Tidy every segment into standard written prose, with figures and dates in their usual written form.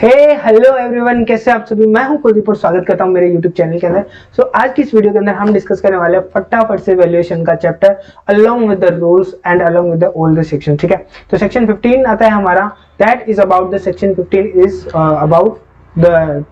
हे hello everyone, कैसे आप सभी। मैं हूं कुलदीप और स्वागत करता हूं मेरे यूट्यूब चैनल के अंदर। आज की इस वीडियो के अंदर हम डिस्कस करने वाले हैं फटाफट से वैल्यूएशन का chapter along with the rules and along with the all the section. ठीक है, तो सेक्शन 15 आता है हमारा, that is about the section 15 is about the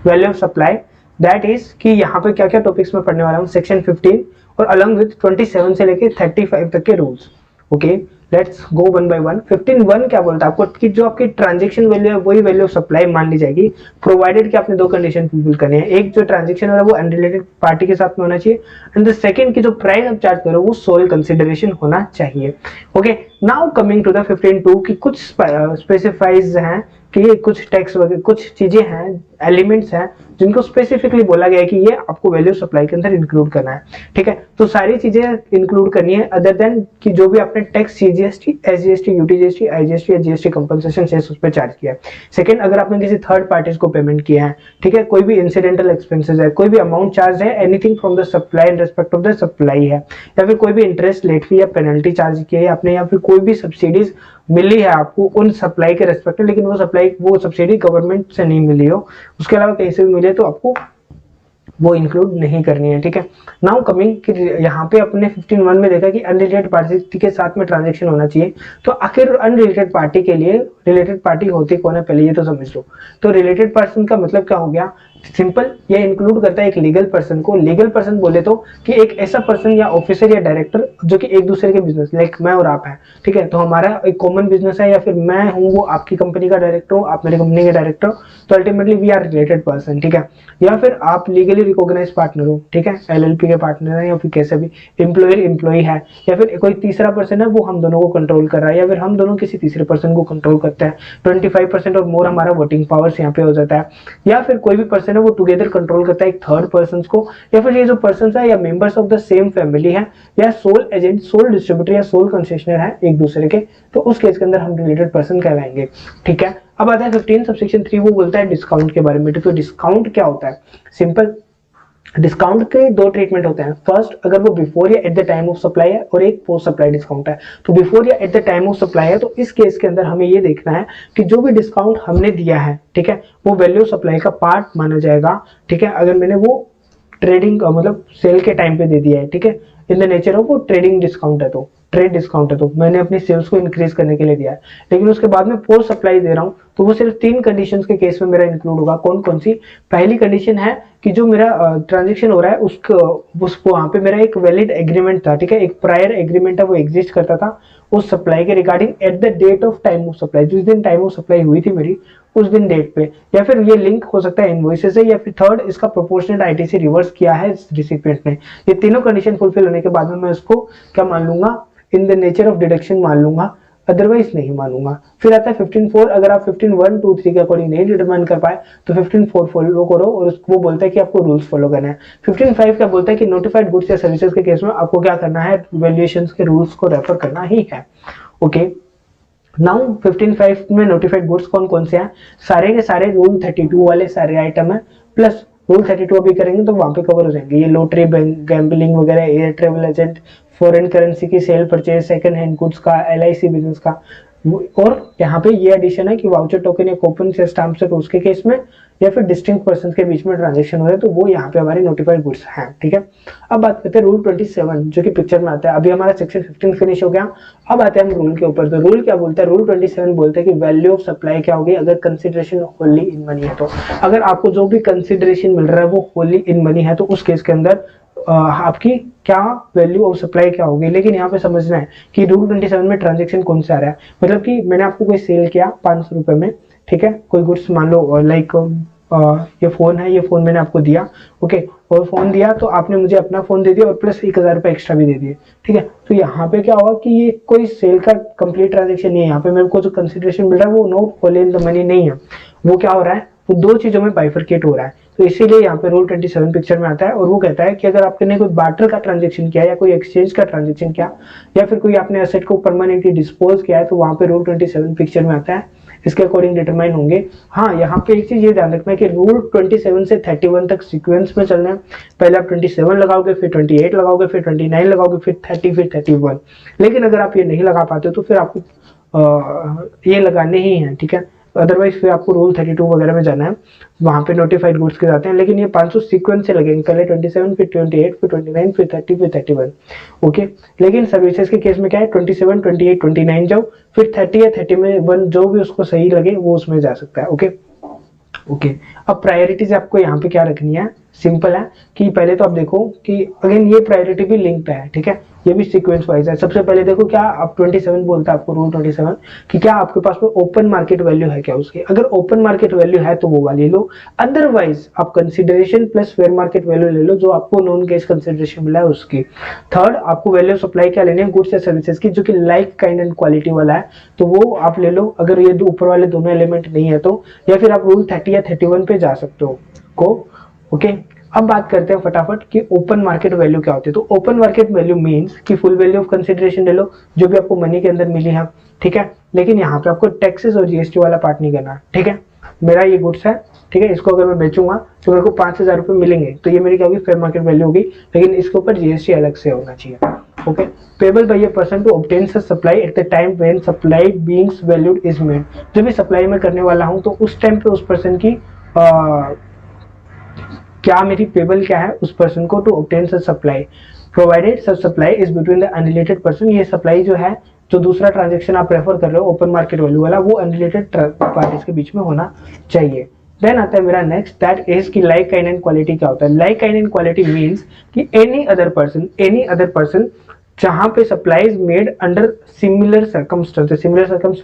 value of supply. That is कि यहाँ पे क्या क्या टॉपिक्स में पढ़ने वाला हूँ सेक्शन 15 और अलोंग विद 27 से लेके 35 तक के rules. Okay, let's go one by one. 15(1) क्या बोलता है आपको कि जो आपकी ट्रांजैक्शन वैल्यू है वही वैल्यू ऑफ सप्लाई मान ली जाएगी, प्रोवाइडेड कि आपने दो कंडीशन फुलफिल करनी है। एक, जो ट्रांजैक्शन हो रहा है वो अनरिलेटेड पार्टी के साथ में होना चाहिए, एंड द सेकंड की जो प्राइस आप चार्ज करो वो सोल कंसिडरेशन होना चाहिए। Okay, now coming to the 15(2) की कुछ स्पेसिफाइज हैं कि कुछ टैक्स वगैरह कुछ चीजें हैं, एलिमेंट्स हैं जिनको स्पेसिफिकली बोला गया है कि ये आपको वैल्यू सप्लाई के अंदर इंक्लूड करना है। ठीक है, तो सारी चीजें इंक्लूड करनी है अदर देन कि जो भी आपने tax CGST, SGST, UTGST, IGST या जीएसटी कंपनसेशन सेस उस पर चार्ज किया है। सेकंड, अगर आपने किसी थर्ड पार्टीज को पेमेंट किया है, ठीक है, कोई भी इंसिडेंटल एक्सपेंसेस है, कोई भी अमाउंट चार्ज है, anything from the supply in respect of the supply है, या फिर कोई भी इंटरेस्ट, लेट फी या पेनल्टी चार्ज किया है आपने, या फिर कोई भी सब्सिडीज मिली है आपको उन सप्लाई के रेस्पेक्ट में, लेकिन वो सब्सिडी गवर्नमेंट से नहीं मिली हो, उसके अलावा कहीं से भी मिले तो आपको वो इंक्लूड नहीं करनी है। ठीक है, नाउ कमिंग कि यहाँ पे अपने 15(1) में देखा कि अनरिलेटेड पार्टी के साथ में ट्रांजैक्शन होना चाहिए। तो आखिर अनरिलेटेड पार्टी के लिए रिलेटेड पार्टी होती कौन है, पहले ये तो समझ लो। तो रिलेटेड पर्सन का मतलब क्या हो गया, सिंपल, ये इंक्लूड करता है एक लीगल पर्सन को। लीगल पर्सन बोले तो कि एक ऐसा पर्सन या ऑफिसर या डायरेक्टर जो कि एक दूसरे के बिजनेस, लाइक मैं और आप हैं, ठीक है, तो हमारा एक कॉमन बिजनेस है, या फिर मैं हूँ वो आपकी कंपनी का डायरेक्टर हूँ, आप मेरी कंपनी के डायरेक्टर हो, तो ultimately we are related person. ठीक है, या फिर आप लीगली रिकॉग्नाइज पार्टनर हो, ठीक है, एलएलपी के पार्टनर है, या फिर कैसे भी एम्प्लॉयर एम्प्लॉई है, या फिर कोई तीसरा पर्सन है वो हम दोनों को कंट्रोल कर रहा है, या फिर हम दोनों किसी तीसरे पर्सन को कंट्रोल करते हैं। 25% और मोर हमारा वोटिंग पावर्स यहाँ पे हो जाता है। या फिर कोई भी पर्सन है वो टुगेदर कंट्रोल करता है एक थर्ड पर्सन को, या फिर ये जो पर्सन है या members of the same family है, या सोल एजेंट, सोल डिस्ट्रीब्यूटर या सोल कंसेशनर है एक दूसरे के, तो उस केस के अंदर हम रिलेटेड पर्सन कहलाएंगे। ठीक है, अब आता है 15 सबसेक्शन 3, वो बोलता है डिस्काउंट के बारे में। तो डिस्काउंट क्या होता है, सिंपल, डिस्काउंट के दो ट्रीटमेंट होते हैं। फर्स्ट, अगर वो बिफोर या eight the time of supply है, और एक पोस्ट सप्लाई डिस्काउंट है। तो बिफोर या eight the time of supply है, तो इस केस के अंदर हमें ये देखना है कि जो भी डिस्काउंट हमने दिया है, ठीक है, वो वैल्यू सप्लाई का पार्ट माना जाएगा। ठीक है, अगर मैंने वो ट्रेडिंग मतलब सेल के टाइम पे दे दिया है, ठीक है, इन द नेचर ऑफ वो ट्रेडिंग डिस्काउंट है, तो ट्रेड डिस्काउंट है, तो मैंने अपनी सेल्स को इंक्रीज करने के लिए दिया है, लेकिन उसके बाद में पोस्ट सप्लाई दे रहा हूं, तो वो सिर्फ 3 कंडीशंस के केस में मेरा इंक्लूड होगा। कौन कौन सी? पहली कंडीशन है कि जो मेरा ट्रांजेक्शन हो रहा है उसको वहां पे मेरा एक वैलिड एग्रीमेंट था, ठीक है, एक प्रायर एग्रीमेंट है वो एग्जिस्ट करता था उस सप्लाई के regarding at the date of time of supply, जिस दिन टाइम ऑफ सप्लाई हुई थी मेरी उस दिन डेट पे, या फिर ये लिंक हो सकता है इनवॉइसेस से, या फिर थर्ड, इसका प्रोपोर्शनल आईटीसी रिवर्स किया है रिसिपिएंट ने। ये तीनों कंडीशन फुलफिल होने के बाद में मैं उसको क्या मान लूंगा, in the nature of deduction मान लूंगा, अदरवाइज नहीं मानूंगा। फिर आता है 15(4), अगर आप 15(1), 2, 3 के अकॉर्डिंग नहीं डिटरमाइन कर पाए तो 15(4) फॉलो करो, और उसको बोलता है कि आपको रूल्स फॉलो करना है। 15(5) क्या बोलता है कि नोटिफाइड गुड्स या सर्विसेज के केस में आपको क्या करना है, वैल्यूएशंस के रूल्स को रेफर करना ही है। ओके, नाउ 15(5) में नोटिफाइड गुड्स कौन कौन से हैं, सारे के सारे रूल 32 वाले सारे आइटम है, प्लस रूल 32 अभी करेंगे तो वहां पे कवर हो जाएंगे। ये लॉटरी, गैम्बलिंग वगैरह, air travel agent, foreign currency की sale purchase, second hand goods का, एलआईसी बिजनेस का, और यहाँ पे ये एडिशन है कि वाउचर टोकन या कूपन या स्टैम्प से उसके केस में, या फिर डिस्टिंक्ट पर्सन के बीच में ट्रांजेक्शन हो रहा है, तो वो यहाँ पे हमारी नोटिफाइड गुड्स हैं। ठीक है, अब बात करते हैं रूल 27 जो कि पिक्चर में आता है। अभी हमारा सेक्शन 15 फिनिश हो गया, अब आते हैं हम रूल के ऊपर। तो रूल क्या बोलता है, रूल 27 बोलता है कि वैल्यू ऑफ सप्लाई क्या होगी अगर कंसिडरेशन होली इन मनी है। तो अगर आपको जो भी कंसिडरेशन मिल रहा है वो होली इन मनी है, तो उस केस के अंदर आपकी क्या वैल्यू ऑफ सप्लाई क्या होगी। लेकिन यहाँ पे समझना है कि रूल 27 में ट्रांजेक्शन कौन से आ रहा है, मतलब कि मैंने आपको कोई सेल किया 500 रुपए में, ठीक है, कोई गुड्स मान लो लाइक ये फोन है, ये फोन मैंने आपको दिया, ओके, और फोन दिया तो आपने मुझे अपना फोन दे दिया और प्लस 1000 रुपए एक्स्ट्रा भी दे दिए। ठीक है, तो यहाँ पे क्या होगा कि ये कोई सेल का कंप्लीट ट्रांजेक्शन नहीं है, यहाँ पे मेरे को जो कंसिडरेशन मिल रहा है वो no holy in the money नहीं है, वो क्या हो रहा है, वो दो चीजों में बाइफरकेट हो रहा है। तो इसीलिए यहाँ पे रूल 27 पिक्चर में आता है, और वो कहता है कि अगर आपने कोई बार्टर का ट्रांजेक्शन किया, या कोई एक्सचेंज का ट्रांजेक्शन किया, या फिर कोई आपने एसेट को परमानेंटली डिस्पोज किया है, तो वहां पे रूल 27 पिक्चर में आता है, इसके अकॉर्डिंग डिटरमाइन होंगे। हाँ, यहाँ पे एक चीज ये ध्यान रखना है कि रूल 27 से 31 तक सीक्वेंस में चलना है। पहले आप 27 लगाओगे, फिर 28 लगाओगे, फिर 29 लगाओगे, फिर 30, फिर 31। लेकिन अगर आप ये नहीं लगा पाते तो फिर आपको ये लगाने ही है। ठीक है, अदरवाइज फिर आपको रूल 32 वगैरह में जाना है, वहां पे नोटिफाइड गुड्स के जाते हैं, लेकिन ये 500 सीक्वेंस से लगेंगे, पहले 27, फिर 28, फिर 29, फिर 30, फिर 31। ओके, लेकिन सर्विसेज के केस में क्या है, 27, 28, 29 जाओ, फिर 30 या 31 जो भी उसको सही लगे वो उसमें जा सकता है। ओके ओके, अब प्रायोरिटीज आपको यहाँ पे क्या रखनी है, सिंपल है कि पहले तो आप देखो कि अगेन ये प्रायोरिटी भी लिंक पे है, ठीक है, ये भी सीक्वेंस वाइज है। सबसे पहले देखो क्या आप 27 बोलता है आपको रूल 27 कि क्या आपके पास में ओपन मार्केट वैल्यू है क्या उसकी, अगर ओपन मार्केट वैल्यू है तो वो वाली लो, अदरवाइज आप consideration plus fair market value ले लो जो आपको नॉन कैश कंसिडरेशन मिला है उसकी। थर्ड, आपको वैल्यू ऑफ सप्लाई क्या लेनी है, गुड्स या सर्विसेज की, जो कि लाइक काइंड एंड क्वालिटी वाला है, तो वो आप ले लो अगर ये ऊपर वाले दोनों एलिमेंट नहीं है तो, या फिर आप रूल 30 या 31 पे जा सकते हो को। ओके, अब बात करते हैं फटाफट कि ओपन मार्केट वैल्यू क्या होती है। तो ओपन मार्केट वैल्यू मींस कि फुल वैल्यू ऑफ कंसीडरेशन ले लो जो भी आपको मनी के अंदर मिली है, ठीक है, लेकिन यहाँ पे आपको टैक्सेस और जीएसटी वाला पार्ट नहीं करना, ठीक है। मेरा ये गुड्स है, ठीक है, इसको अगर मैं बेचूंगा तो मेरे को 5,000 रुपए मिलेंगे, तो ये मेरी क्या होगी, फेयर मार्केट वैल्यू होगी, लेकिन इसके ऊपर जीएसटी अलग से होना चाहिए। Okay, payable by a person to obtain such supply at the time when supply beings valued is made. जो भी सप्लाई मैं करने वाला हूँ तो उस टाइम पे उस पर्सन की क्या मेरी पेबल क्या है उस पर्सन को, to obtain such supply provided such supply is between the unrelated person. ये सप्लाई जो है, जो दूसरा ट्रांजेक्शन आप रेफर कर रहे हो ओपन मार्केट वैल्यू वाला, वो अनरिलेटेड पार्टीज के बीच में होना चाहिए। देन आता है मेरा नेक्स्ट, दैट इज की लाइक काइंड एंड क्वालिटी क्या होता है। Like kind and quality means कि एनी अदर पर्सन जहां पे supplies made under similar circumstances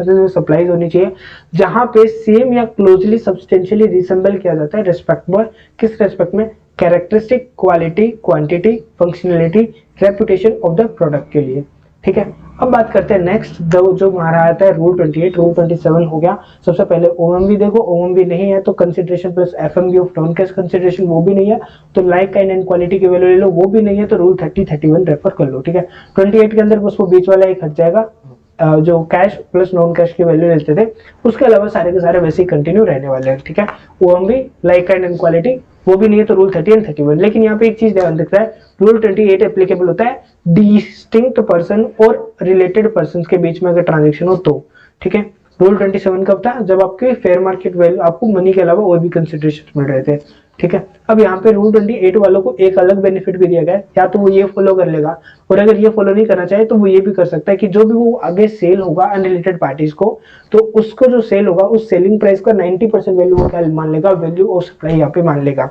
में सप्लाईज होनी चाहिए जहां पे सेम या क्लोजली सब्सटेंशियली रिसेंबल किया जाता है रिस्पेक्ट में, किस रेस्पेक्ट में, characteristic, quality, quantity, functionality, reputation of the product के लिए, ठीक है। अब बात करते हैं नेक्स्ट, जो हमारा आता है रूल 28, रूल 27 हो गया। सबसे पहले ओएमवी देखो, ओएमवी नहीं है तो consideration plus FMV of non cash consideration वो भी नहीं है, तो लाइक काइंड एंड क्वालिटी की वैल्यू ले लो, वो भी नहीं है तो रूल 30, 31 रेफर कर लो, ठीक है। 28 के अंदर बस वो बीच वाला एक हट जाएगा, जो कैश प्लस नॉन कैश की वैल्यू लेते थे, उसके अलावा सारे के सारे वैसे ही कंटिन्यू रहने वाले हैं, ठीक है। OMV, like kind and quality वो भी नहीं है तो रूल 30 एंड 31। लेकिन यहाँ पे एक चीज ध्यान रखना है, रूल 28 एप्लीकेबल होता है डिस्टिंक्ट पर्सन और रिलेटेड पर्सन के बीच में अगर ट्रांजेक्शन हो तो, ठीक है। रूल 27 कब था, जब आपके फेयर मार्केट वैल्यू आपको मनी के अलावा और भी कंसिडरेशन मिल रहे थे, ठीक है। अब यहाँ पे रूल 28 वालों को एक अलग बेनिफिट भी दिया गया है, या तो वो ये फॉलो कर लेगा, और अगर ये फॉलो नहीं करना चाहे तो वो ये भी कर सकता है कि जो भी वो आगे सेल होगा अनरिलेटेड पार्टीज को, तो उसको जो सेल होगा उस सेलिंग प्राइस का 90% वैल्यू वो क्या मान लेगा, वैल्यू ऑफ सप्लाई यहाँ पे मान लेगा।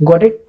Got it,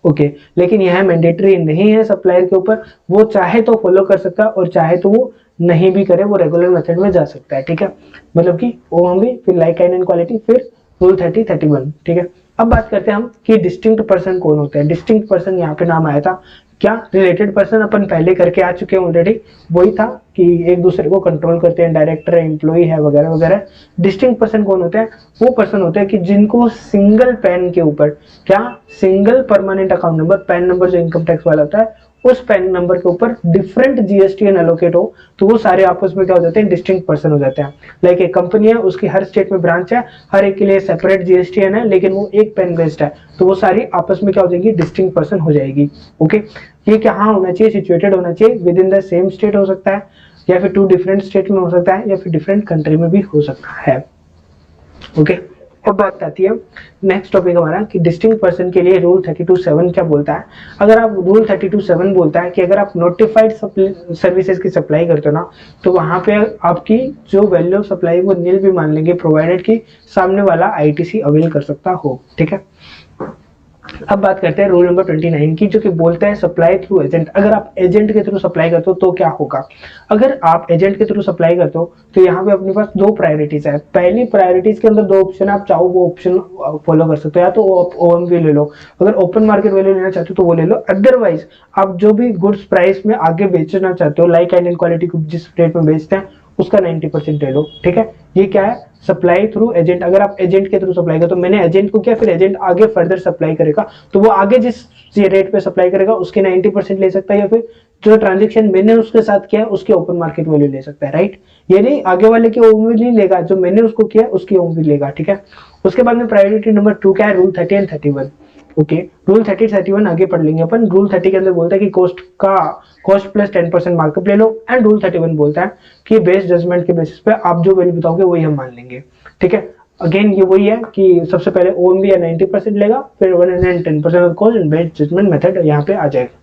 okay. लेकिन यह मैंडेटरी नहीं है सप्लायर के ऊपर, वो चाहे तो फॉलो कर सकता है और चाहे तो वो नहीं भी करे, वो रेगुलर मेथड में जा सकता है, ठीक है। मतलब कि ओएमवी, फिर लाइक काइंड एंड क्वालिटी, फिर रूल 30, 31, ठीक है। अब बात करते हैं हम कि डिस्टिंक्ट पर्सन कौन होता है। डिस्टिंक्ट पर्सन यहाँ पे नाम आया था, क्या रिलेटेड पर्सन अपन पहले करके आ चुके हैं ऑलरेडी, वही था कि एक दूसरे को कंट्रोल करते हैं, डायरेक्टर है, एम्प्लॉय है, वगैरह वगैरह। डिस्टिंक्ट पर्सन कौन होते हैं, वो पर्सन होते हैं कि जिनको सिंगल पैन के ऊपर, क्या, single permanent account number, pan number जो इनकम टैक्स वाला होता है, उस पैन नंबर के ऊपर डिफरेंट जीएसटी एन एलोकेट हो, तो वो सारे आपस में क्या हो जाते हैं, डिस्टिंक्ट पर्सन हो जाते हैं। लाइक एक कंपनी है, उसकी हर स्टेट में ब्रांच है, हर एक के लिए सेपरेट जीएसटी एन है, लेकिन वो एक पैन बेस्ड है, तो वो सारी आपस में क्या हो जाएगी, डिस्टिंक्ट पर्सन हो जाएगी। ओके, ये कहाँ होना चाहिए, सिचुएटेड होना चाहिए, with in the same state हो सकता है, या फिर 2 डिफरेंट स्टेट में हो सकता है, या फिर डिफरेंट कंट्री में भी हो सकता है। ओके, अब बात आती है नेक्स्ट टॉपिक हमारा कि डिस्टिंक्ट पर्सन के लिए रूल 32(7) क्या बोलता है। अगर आप रूल 32(7) बोलता है कि अगर आप नोटिफाइड सर्विसेज की सप्लाई करते हो ना, तो वहां पे आपकी जो वैल्यू ऑफ सप्लाई वो नील भी मान लेंगे, प्रोवाइडेड कि सामने वाला आईटीसी अवेल कर सकता हो, ठीक है। अब बात करते हैं रूल नंबर 29 की, जो कि बोलता है सप्लाई थ्रू एजेंट। अगर आप एजेंट के थ्रू सप्लाई करते हो तो क्या होगा। अगर आप एजेंट के थ्रू सप्लाई करते हो तो यहाँ पे अपने पास 2 प्रायोरिटीज है। पहली प्रायोरिटीज के अंदर 2 ऑप्शन है, आप चाहो वो ऑप्शन फॉलो कर सकते हो, या तो ओएमवी ले लो, अगर ओपन मार्केट वैल्यू लेना चाहते हो तो वो ले लो, अदरवाइज आप जो भी गुड्स प्राइस में आगे बेचना चाहते हो, लाइक एंड क्वालिटी को जिस रेट में बेचते हैं उसका 90% ले लो, ठीक है। ये क्या है, सप्लाई थ्रू एजेंट। अगर आप एजेंट के थ्रू सप्लाई करो तो मैंने एजेंट को किया, फिर एजेंट आगे फर्दर सप्लाई करेगा, तो वो आगे जिस रेट पे सप्लाई करेगा उसके 90% ले सकता है, या फिर जो ट्रांजेक्शन मैंने उसके साथ किया है उसके ओपन मार्केट वैल्यू ले सकता है, राइट। ये नहीं आगे वाले की ओमवी नहीं लेगा, जो मैंने उसको किया उसकी ओमवी लेगा, ठीक है। उसके बाद में प्रायोरिटी नंबर 2 क्या है, रूल 30 एंड 31। ओके, रूल 30, 31 आगे पढ़ लेंगे अपन। रूल 30 के अंदर बोलता है कि कॉस्ट प्लस 10% मार्कअप ले लो, एंड रूल 31 बोलता है कि बेस्ड जजमेंट के बेसिस पे आप जो वैल्यू बताओगे वही हम मान लेंगे, ठीक ठीक है। अगेन ये वही है कि सबसे पहले OMB या 90% लेगा, फिर 110% of cost and best judgement method यहाँ पे आ जाएगा।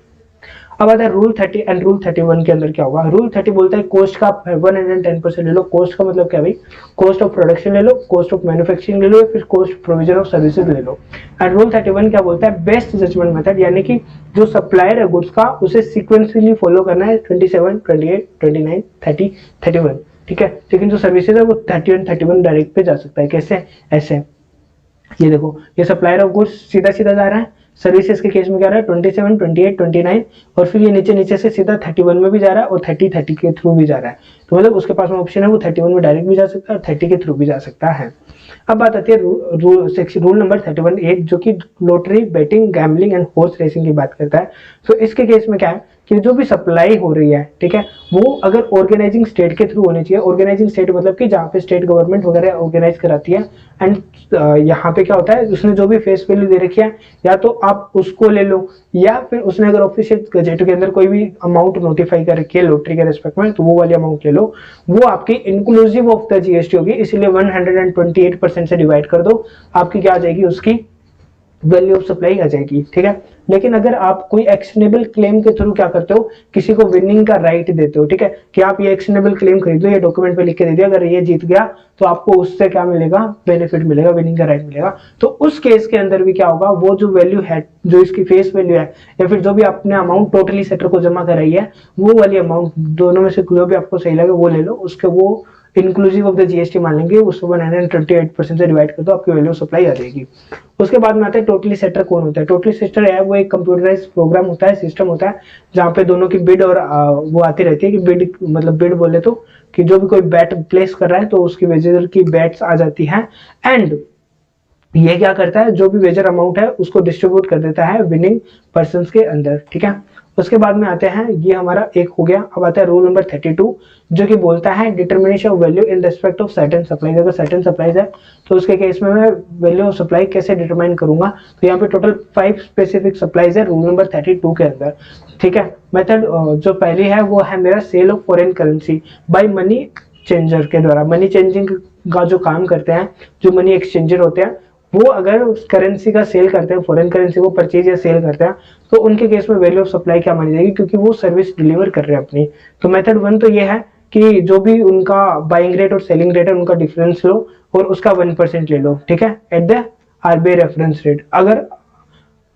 अब आता है रूल 30 एंड रूल 31 के अंदर क्या होगा। रूल 30 बोलता है कोस्ट का 110% ले लो। कोस्ट का मतलब क्या भाई, कोस्ट ऑफ प्रोडक्शन ले लो, कोस्ट ऑफ मैन्युफैक्चरिंग ले लो, या फिर कोस्ट प्रोविजन ऑफ सर्विसेज ले लो। एंड रूल 31 क्या बोलता है, बेस्ट जजमेंट मेथड, यानी कि जो सप्लायर है गुड्स का उसे सीक्वेंसली फॉलो करना है 27, 28, 29, 30, 31, ठीक है। लेकिन जो सर्विसेज है वो 30 और 31 डायरेक्ट पे जा सकता है। कैसे, ऐसे ये देखो, ये सप्लायर ऑफ गुड्स सीधा सीधा जा रहा है, सर्विसेज के केस में क्या रहा है 27, 28, 29, और फिर ये नीचे नीचे से सीधा 31 में भी जा रहा है और 30 के थ्रू भी जा रहा है। तो मतलब उसके पास में ऑप्शन है, वो 31 में डायरेक्ट भी जा सकता है और 30 के थ्रू भी जा सकता है। अब बात आती है रूल नंबर 31A, जो कि lottery, betting, gambling and horse racing की बात करता है। तो इसके केस में क्या है कि जो भी सप्लाई हो रही है, ठीक है, वो अगर ऑर्गेनाइजिंग स्टेट के थ्रू होनी चाहिए। ऑर्गेनाइजिंग स्टेट मतलब कि जहाँ पे स्टेट गवर्नमेंट वगैरह ऑर्गेनाइज कराती है। एंड यहाँ पे क्या होता है, उसने जो भी फेस वैल्यू दे रखी है, या तो आप उसको ले लो, या फिर उसने अगर ऑफिशियल गजेट के अंदर कोई भी अमाउंट नोटिफाई कर रखी है लॉटरी के रेस्पेक्ट में, तो वो वाली अमाउंट ले लो। वो आपकी इंक्लूसिव ऑफ द GST होगी, इसलिए 128% से डिवाइड कर दो, आपकी क्या आ जाएगी, उसकी वैल्यू ऑफ सप्लाई आ जाएगी, ठीक है। लेकिन अगर आप कोई एक्शनेबल क्लेम के थ्रू क्या करते हो, किसी को विनिंग का राइट देते हो, ठीक है, कि आप ये एक्शनेबल क्लेम खरीद लो, ये डॉक्यूमेंट पे लिख के दे दिया, अगर ये जीत गया तो आपको उससे क्या मिलेगा, बेनिफिट मिलेगा, विनिंग का राइट मिलेगा। तो उस केस के अंदर भी क्या होगा, वो जो वैल्यू है, जो इसकी फेस वैल्यू है, या फिर जो भी आपने अमाउंट टोटली सेटर को जमा कराई है, वो वाली अमाउंट दोनों में से जो भी आपको सही लगे वो ले लो, उसके वो इंक्लूसिव ऑफ द GST मान लेंगे, उसको 128% से डिवाइड कर दो, आपकी वैल्यू सप्लाई आ जाएगी। उसके बाद में आता है टोटली सेटर कौन होता है। टोटली सेटर है वो एक कंप्यूटराइज्ड प्रोग्राम होता है, सिस्टम होता है, जहाँ पे दोनों की बिड और वो आती रहती है कि बिड मतलब बिड बोले तो कि जो भी कोई बैट प्लेस कर रहा है तो उसकी वेजर की बैट्स आ जाती है। एंड ये क्या करता है, जो भी वेजर अमाउंट है उसको डिस्ट्रीब्यूट कर देता है विनिंग पर्सन के अंदर, ठीक है। उसके बाद में आते हैं, ये हमारा एक हो गया। अब आता है रूल नंबर 32, जो कि बोलता है determination of value in respect of certain supplies. अगर सर्टेन सप्लाईज है तो उसके केस में मैं वैल्यू ऑफ सप्लाई कैसे डिटरमाइन करूंगा। तो यहाँ पे टोटल 5 स्पेसिफिक सप्लाईज है रूल नंबर 32 के अंदर, ठीक है। मेथड जो पहली है वो है मेरा sale of foreign currency by money changer के द्वारा। मनी चेंजिंग का जो काम करते हैं, जो मनी एक्सचेंजर होते हैं, वो अगर उस करेंसी का सेल करते हैं, फॉरेन करेंसी को परचेज या सेल करते हैं, तो उनके केस में वैल्यू ऑफ सप्लाई क्या मानी जाएगी, क्योंकि वो सर्विस डिलीवर कर रहे हैं अपनी। तो मेथड 1 तो ये है कि जो भी उनका बाइंग रेट और सेलिंग रेट है उनका डिफरेंस लो और उसका 1% ले लो, ठीक है, at the RBI reference rate, अगर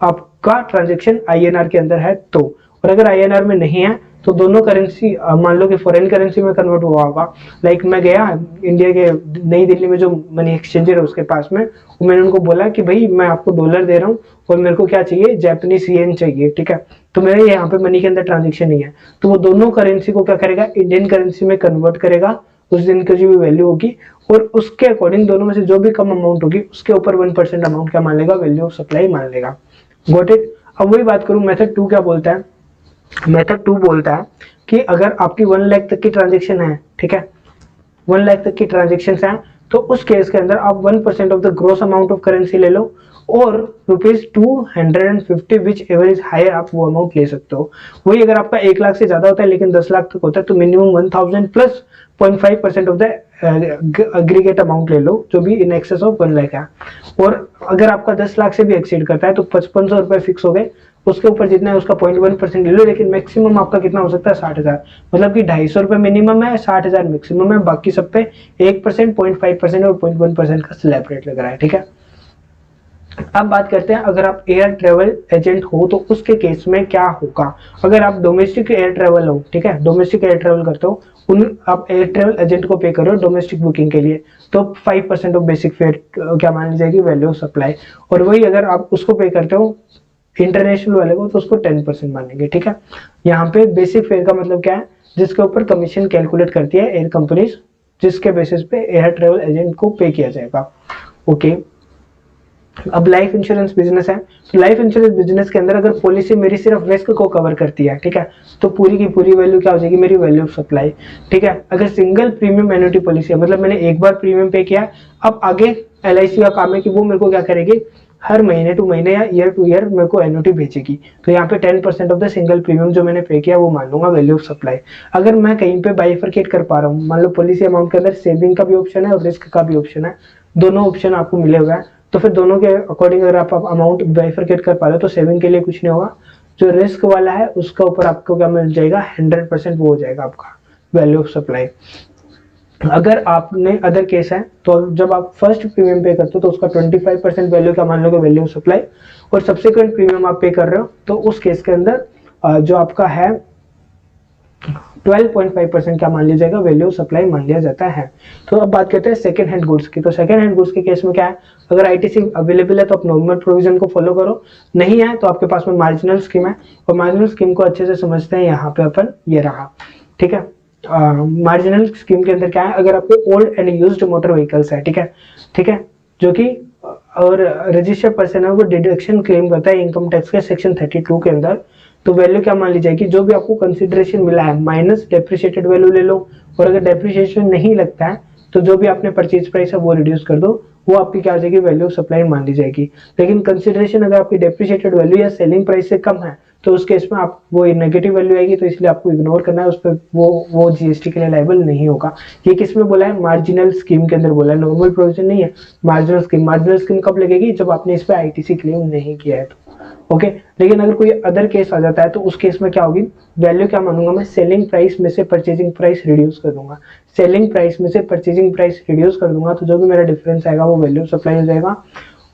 आपका ट्रांजेक्शन INR के अंदर है तो। और अगर INR में नहीं है तो दोनों करेंसी, मान लो कि फॉरेन करेंसी में कन्वर्ट हुआ होगा। लाइक मैं गया इंडिया के नई दिल्ली में जो मनी एक्सचेंजर है उसके पास में, मैंने उनको बोला कि भाई मैं आपको डॉलर दे रहा हूँ और मेरे को क्या चाहिए, जापानीज येन चाहिए, ठीक है। तो मेरे यहाँ पे मनी के अंदर ट्रांजेक्शन नहीं है, तो वो दोनों करेंसी को क्या करेगा, इंडियन करेंसी में कन्वर्ट करेगा उस दिन की जो भी वैल्यू होगी, और उसके अकॉर्डिंग दोनों में से जो भी कम अमाउंट होगी उसके ऊपर 1% अमाउंट क्या मान लेगा, वैल्यू ऑफ सप्लाई मान लेगा। Got it. अब वही बात करूं, मेथड 2 क्या बोलता है। मेथड 2 बोलता है कि अगर आपकी 1 लाख तक की ट्रांजेक्शन है, ठीक है, 1 लाख तक की ट्रांजेक्शन है, तो उस केस के अंदर आप 1% of the gross amount of currency ले लो, और ₹250 विच एवर इज हायर आप वो अमाउंट ले सकते हो। वही अगर आपका 1 लाख से ज्यादा होता है लेकिन 10 लाख तक होता है तो minimum 1000 plus 0.5% of the aggregate amount ले लो जो भी इन एक्सेस ऑफ 1 लाख है। और अगर आपका 10 लाख से भी एक्सीड करता है तो 5500 रुपए फिक्स हो गए, उसके ऊपर जितना है उसका 0.1% ले लो, लेकिन मैक्सिमम आपका कितना हो सकता है, 60,000। मतलब कि 250 रुपए मिनिमम है, 60,000 मैक्सिमम है, बाकी सब पे 1%, 0.5% और 0.1% का स्लैब रेट लग रहा है, ठीक है। अब बात करते हैं अगर आप एयर ट्रेवल एजेंट हो तो उसके केस में क्या होगा। अगर आप डोमेस्टिक एयर ट्रेवल हो, ठीक है, डोमेस्टिक एयर ट्रेवल करते हो, आप एयर ट्रेवल एजेंट को पे करो डोमेस्टिक बुकिंग के लिए, तो 5% ऑफ बेसिक फेयर क्या मान ली जाएगी, वैल्यू ऑफ सप्लाई। और वही अगर आप उसको पे करते हो इंटरनेशनल वाले को तो उसको 10% मानेंगे, ठीक है। यहाँ पे बेसिक फेयर का मतलब क्या है, जिसके ऊपर कमीशन कैलकुलेट करती है एयर कंपनीज, जिसके बेसिस पे एयर ट्रेवल एजेंट को पे किया जाएगा, ओके। अब लाइफ इंश्योरेंस बिजनेस है, तो लाइफ इंश्योरेंस बिजनेस के अंदर अगर पॉलिसी मेरी सिर्फ रिस्क को कवर करती है, ठीक है, तो पूरी की पूरी वैल्यू क्या हो जाएगी, मेरी वैल्यू ऑफ सप्लाई, ठीक है। अगर सिंगल प्रीमियम एन्युटी पॉलिसी है, मतलब मैंने एक बार प्रीमियम पे किया, अब आगे LIC का काम है कि वो मेरे को क्या करेगी, हर महीने टू महीने या ईयर टू ईयर मेरे को एन्युटी भेजेगी। तो यहाँ पे 10% ऑफ द सिंगल प्रीमियम जो मैंने पे किया वो मान लूंगा वैल्यू ऑफ सप्लाई। अगर मैं कहीं पे बाइफरकेट कर पा रहा हूँ, मान लो पॉलिसी अमाउंट के अंदर सेविंग का भी ऑप्शन है और रिस्क का भी ऑप्शन है, दोनों ऑप्शन आपको मिले हुए हैं, तो फिर दोनों के अकॉर्डिंग अगर आप अमाउंट बाइफरकेट कर पा रहे हो तो सेविंग के लिए कुछ नहीं होगा। जो रिस्क वाला है उसका ऊपर आपको क्या मिल जाएगा, 100% वो हो जाएगा आपका वैल्यू ऑफ सप्लाई। अगर आपने अदर केस है तो जब आप फर्स्ट प्रीमियम पे करते हो तो उसका 25% वैल्यू का मान लो वैल्यू ऑफ सप्लाई, और सब्सिक्वेंट प्रीमियम आप पे कर रहे हो तो उस केस के अंदर जो आपका है 12.5% क्या मान लिया जाएगा, वैल्यू ऑफ सप्लाई मान लिया जाता है। तो अब बात करते हैं सेकंड हैंड गुड्स की। तो सेकंड हैंड गुड्स के केस में क्या है, अगर आईटीसी अवेलेबल है तो आप नॉर्मल प्रोविजन को फॉलो करो, नहीं है तो आपके पास में मार्जिनल स्कीम है, और मार्जिनल स्कीम को अच्छे से समझते हैं यहाँ पे अपन, ये रहा, ठीक है। मार्जिनल स्कीम के अंदर क्या है, अगर आपके old and used motor vehicles है, ठीक है, ठीक है, जो कि और रजिस्टर्ड पर्सन है वो डिडक्शन क्लेम करता है इनकम टैक्स के सेक्शन 32 के अंदर, तो वैल्यू क्या मान ली जाएगी, जो भी आपको कंसिडरेशन मिला है माइनस डेप्रिशिएटेड वैल्यू ले लो, और अगर डेप्रिशिएशन नहीं लगता है तो जो भी आपने परचेज प्राइस है वो रिड्यूस कर दो, वो आपकी क्या आ जाएगी, वैल्यू ऑफ सप्लाई मान ली जाएगी। लेकिन कंसिडरेशन अगर आपकी डेप्रिशिएटेड वैल्यू या सेलिंग प्राइस से कम है तो उस केस में आप वो नेगेटिव वैल्यू आएगी, तो इसलिए आपको इग्नोर करना है, उस पर वो जीएसटी के लिए लायबल नहीं होगा। ये किस में बोला है, मार्जिनल स्कीम के अंदर बोला है, नॉर्मल प्रोविजन नहीं है, मार्जिनल स्कीम। मार्जिनल स्कीम कब लगेगी, जब आपने इस पे आईटीसी क्लेम नहीं किया है तो, ओके। लेकिन अगर कोई अदर केस आ जाता है तो उस केस में क्या होगी, वैल्यू क्या मानूंगा मैं, सेलिंग प्राइस में से परचेजिंग प्राइस रिड्यूस कर दूंगा, सेलिंग प्राइस में से परचेजिंग प्राइस रिड्यूस कर दूंगा, तो जो भी मेरा डिफरेंस आएगा वो वैल्यू सप्लाई हो जाएगा,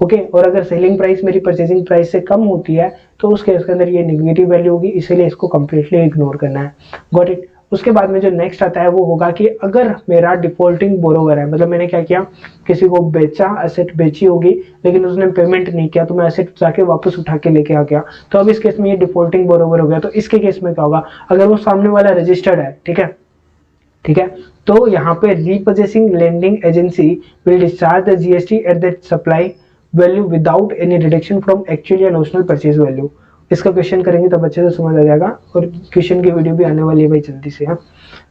ओके। और अगर सेलिंग प्राइस मेरी परचेजिंग प्राइस से कम होती है तो उस केस के अंदर ये नेगेटिव वैल्यू होगी, इसीलिए इसको कंप्लीटली इग्नोर करना है, गॉट इट। उसके बाद में जो नेक्स्ट आता है वो होगा कि अगर मेरा डिफॉल्टिंग बोरोवर है, मतलब मैंने क्या किया, किसी को बेचा, एसेट बेची होगी लेकिन उसने पेमेंट नहीं किया, तो मैं एसेट जाके वापस उठा के लेके आ गया, तो अब इस केस में ये डिफॉल्टिंग बोरोवर हो गया। तो इसके केस में क्या होगा, अगर वो सामने वाला रजिस्टर्ड है, ठीक है, ठीक है, तो यहाँ पे repossessing lending agency will discharge the GST at the supply value without any deduction from actual या नोशनल परचेज वैल्यू। इसका क्वेश्चन करेंगे तब अच्छे से समझ आ जाएगा, और क्वेश्चन की वीडियो भी आने वाली है भाई जल्दी से।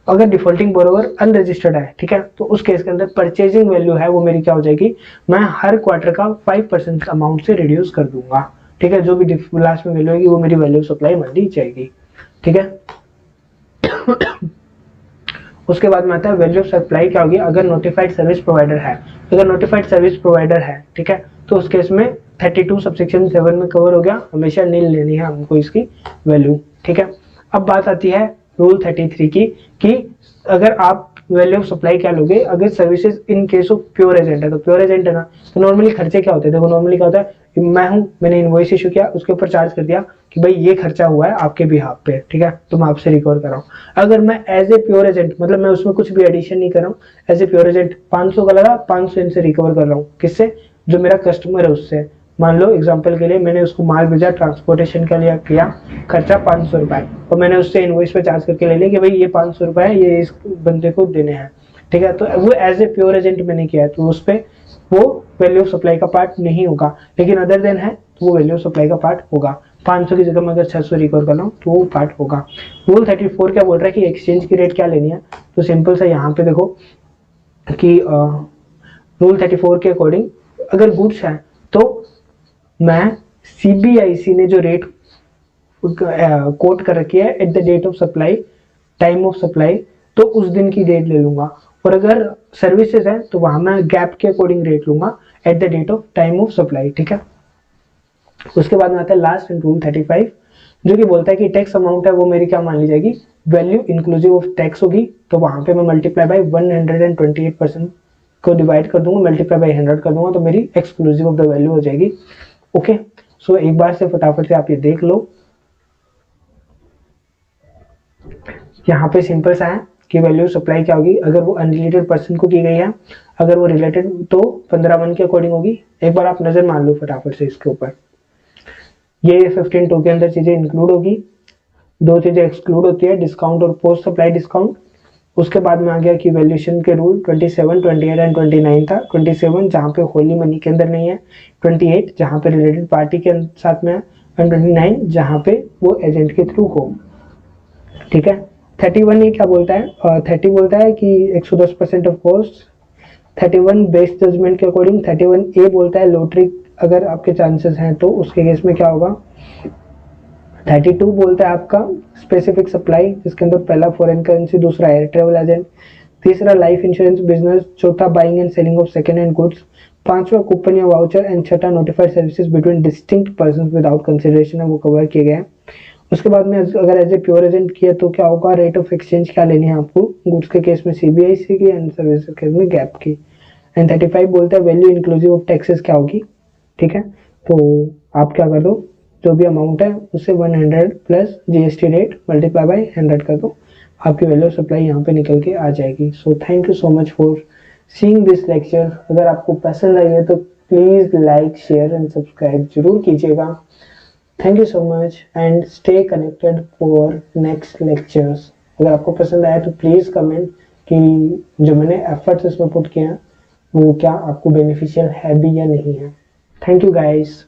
अगर डिफॉल्टिंग बोरोवर अनरजिस्टर्ड है, ठीक है, तो उस केस के अंदर परचेजिंग वैल्यू है वो मेरी क्या हो जाएगी, मैं हर क्वार्टर का 5% अमाउंट से रिड्यूस कर दूंगा, ठीक है, जो भी लास्ट में वैल्यू होगी वो मेरी वैल्यू सप्लाई मान ली जाएगी, ठीक है। उसके बाद में आता है वैल्यू ऑफ सप्लाई क्या होगी, अगर नोटिफाइड सर्विस प्रोवाइडर है, अगर नोटिफाइड सर्विस प्रोवाइडर है, ठीक है, तो उस केस में 32 सबसेक्शन 7 में कवर हो गया, हमेशा नील लेनी है हमको इसकी वैल्यू, ठीक है। अब बात आती है रूल 33 की, कि अगर आप वैल्यू ऑफ सप्लाई क्या लोगे, अगर services in case of pure agent है, तो प्योर एजेंट है ना, तो नॉर्मली खर्चे क्या होते हैं, देखो नॉर्मली क्या होता है, मैं हूं, मैंने इनवॉइस इशू किया, उसके ऊपर चार्ज कर दिया कि भाई ये खर्चा हुआ है आपके बिहाफ पे, ठीक है, तो मैं आपसे रिकवर कर रहा हूँ। अगर मैं एज ए प्योर एजेंट, मतलब मैं उसमें कुछ भी एडिशन नहीं कर रहा हूँ, एज ए प्योर एजेंट 500 का लगा, 500 इनसे रिकवर कर रहा हूँ, किससे, जो मेरा कस्टमर है उससे। मान लो एग्जांपल के लिए मैंने उसको माल भेजा, ट्रांसपोर्टेशन का लिया किया खर्चा 500 रुपए, और मैंने उससे इनवॉइस पे चार्ज करके ले लिया कि भाई ये 500 रुपए है, ये इस बंदे को देने हैं, ठीक है, तो वो एज ए प्योर एजेंट मैंने किया है, तो उस पे वो वैल्यू ऑफ सप्लाई का पार्ट नहीं होगा। लेकिन अदर देन है तो वो वैल्यू ऑफ सप्लाई का पार्ट होगा। 500 की जगह में अगर 600 रिकवर कर रहा हूँ तो वो पार्ट होगा। रूल 34 क्या बोल रहा है कि एक्सचेंज की रेट क्या लेनी है, तो सिंपल सा यहाँ पे देखो कि रूल 34 के अकॉर्डिंग अगर गुड्स है तो मैं सीबीआईसी ने जो रेट कोट कर रखी है at the date of supply, time of supply, तो उस दिन की रेट ले लूंगा। और अगर सर्विसेज है तो वहां मैं गैप के अकॉर्डिंग रेट लूंगा at the date of time of supply, ठीक है। उसके बाद में आता है लास्ट एंड रूल 35 जो कि बोलता है कि टैक्स अमाउंट है वो मेरी क्या मान ली जाएगी, वैल्यू इंक्लूसिव ऑफ टैक्स होगी, तो वहां पे मैं मल्टीप्लाई बाय 128% को डिवाइड कर दूंगा, मल्टीप्लाई बाय 100 कर दूंगा, तो मेरी एक्सक्लूसिव ऑफ द वैल्यू हो जाएगी, ओके। सो एक बार से फटाफट से आप ये देख लो, यहाँ पे सिंपल सा है कि वैल्यू सप्लाई क्या होगी, अगर वो अनरिलेटेड पर्सन को की गई है, अगर वो रिलेटेड तो 15(1) के अकॉर्डिंग होगी। एक बार आप नजर मान लो फटाफट से इसके ऊपर, ये 15(2) के अंदर चीजें इंक्लूड होगी, दो चीजें एक्सक्लूड होती है, डिस्काउंट और पोस्ट सप्लाई डिस्काउंट। उसके बाद में आ गया कि वैल्यूएशन के रूल 27, 28 एंड 29 था। 27 जहाँ पे होली मनी के अंदर नहीं है, 28 जहाँ पे रिलेटेड पार्टी के साथ में है, एंड 29 जहाँ पे वो एजेंट के थ्रू हो, ठीक है। 31 ये क्या बोलता है, 30 बोलता है कि 110% ऑफ कॉस्ट। 31 बेस्ट जजमेंट के अकॉर्डिंग। 31A बोलता है लॉटरी अगर आपके चांसेस हैं तो उसके केस में क्या होगा, 32 बोलता है आपका स्पेसिफिक सप्लाई, जिसके अंदर पहला फॉरेन करेंसी, दूसरा एयर ट्रेवल एजेंट, तीसरा लाइफ इंश्योरेंस बिजनेस, चौथा buying and selling of second hand goods, पांचवा कूपन या वाउचर एंड छठा notified services between distinct person without consideration है, वो कवर किए गए हैं। उसके बाद में अगर एज ए प्योर एजेंट किया तो क्या होगा, रेट ऑफ एक्सचेंज क्या लेनी है आपको, गुड्स के केस में सीबीआईसी की एंड सर्विस के केस में गैप की। एंड 35 बोलता है वैल्यू इंक्लूसिव ऑफ टैक्सेस क्या होगी, ठीक है। तो आप क्या कर दो, जो भी अमाउंट है उससे 100 plus GST rate multiply by 100 कर दो, आपकी वैल्यू सप्लाई यहाँ पे निकल के आ जाएगी। So thank you so much for seeing this lecture. अगर आपको पसंद आई है तो please like share and subscribe जरूर कीजिएगा। Thank you so much and stay connected for next lectures. अगर आपको पसंद आया तो प्लीज कमेंट कि जो मैंने एफर्ट्स इसमें पुट किए हैं वो क्या आपको बेनिफिशियल है भी या नहीं है। Thank you guys.